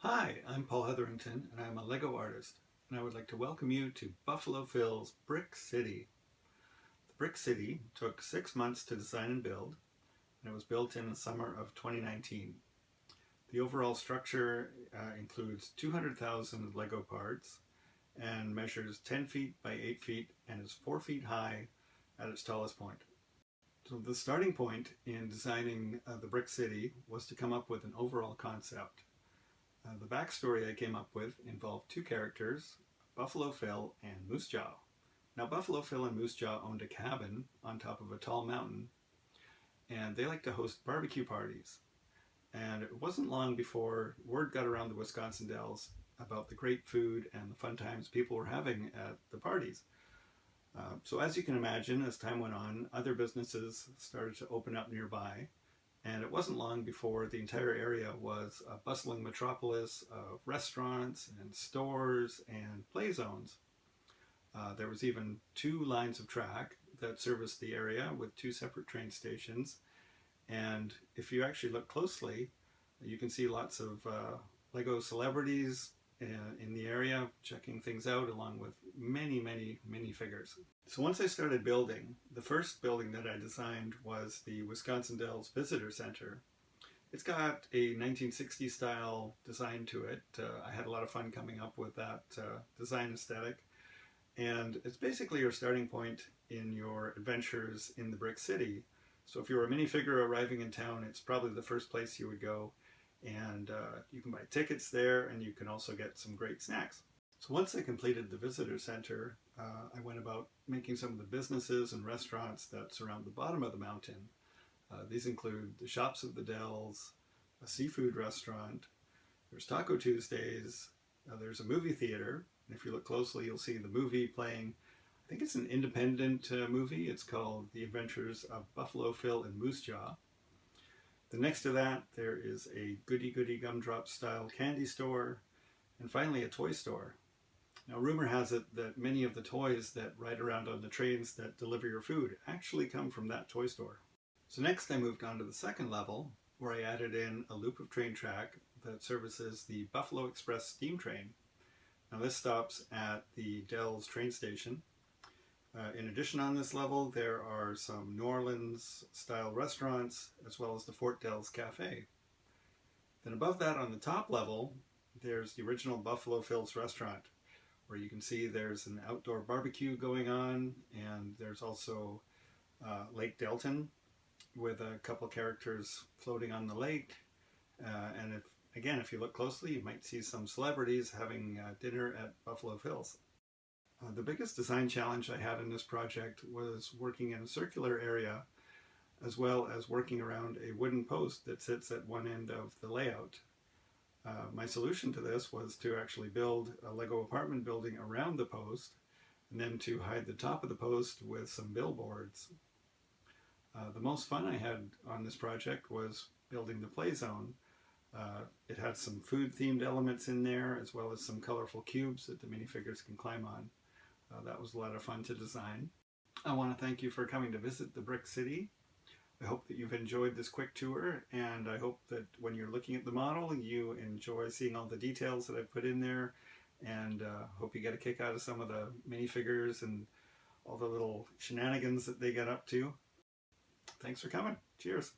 Hi, I'm Paul Hetherington, and I'm a Lego artist, and I would like to welcome you to Buffalo Phil's Brick City. The Brick City took 6 months to design and build, and it was built in the summer of 2019. The overall structure includes 200,000 Lego parts and measures 10 feet by 8 feet and is 4 feet high at its tallest point. So the starting point in designing the Brick City was to come up with an overall concept. The backstory I came up with involved two characters, Buffalo Phil and Moose Jaw. Now, Buffalo Phil and Moose Jaw owned a cabin on top of a tall mountain, and they like to host barbecue parties. And it wasn't long before word got around the Wisconsin Dells about the great food and the fun times people were having at the parties. So as you can imagine, as time went on, other businesses started to open up nearby, and it wasn't long before the entire area was a bustling metropolis of restaurants and stores and play zones. There was even two lines of track that serviced the area with two separate train stations. And if you actually look closely, you can see lots of Lego celebrities in the area checking things out, along with many figures. So once I started building, the first building that I designed was the Wisconsin Dells Visitor Center. It's got a 1960s style design to it. I had a lot of fun coming up with that design aesthetic. And it's basically your starting point in your adventures in the Brick City. So if you're a minifigure arriving in town, it's probably the first place you would go. And you can buy tickets there, and you can also get some great snacks. So once I completed the visitor center, I went about making some of the businesses and restaurants that surround the bottom of the mountain. These include the Shops of the Dells, a seafood restaurant, there's Taco Tuesdays, there's a movie theater, and if you look closely you'll see the movie playing. I think it's an independent movie. It's called The Adventures of Buffalo Phil and Moose Jaw. Then next to that there is a Goody Goody Gumdrop style candy store, and finally a toy store. Now, rumor has it that many of the toys that ride around on the trains that deliver your food actually come from that toy store. So next I moved on to the second level, where I added in a loop of train track that services the Buffalo Express steam train. Now this stops at the Dells train station. In addition, on this level there are some New Orleans style restaurants, as well as the Fort Dells Cafe. Then above that, on the top level, there's the original Buffalo Phil's restaurant, where you can see there's an outdoor barbecue going on, and there's also Lake Delton with a couple characters floating on the lake. And if you look closely, you might see some celebrities having dinner at Buffalo Phil's. The biggest design challenge I had in this project was working in a circular area, as well as working around a wooden post that sits at one end of the layout. My solution to this was to actually build a Lego apartment building around the post, and then to hide the top of the post with some billboards. The most fun I had on this project was building the play zone. It had some food themed elements in there, as well as some colorful cubes that the minifigures can climb on. That was a lot of fun to design. I want to thank you for coming to visit the Brick City. I hope that you've enjoyed this quick tour, and I hope that when you're looking at the model, you enjoy seeing all the details that I've put in there, and hope you get a kick out of some of the minifigures and all the little shenanigans that they get up to. Thanks for coming. Cheers.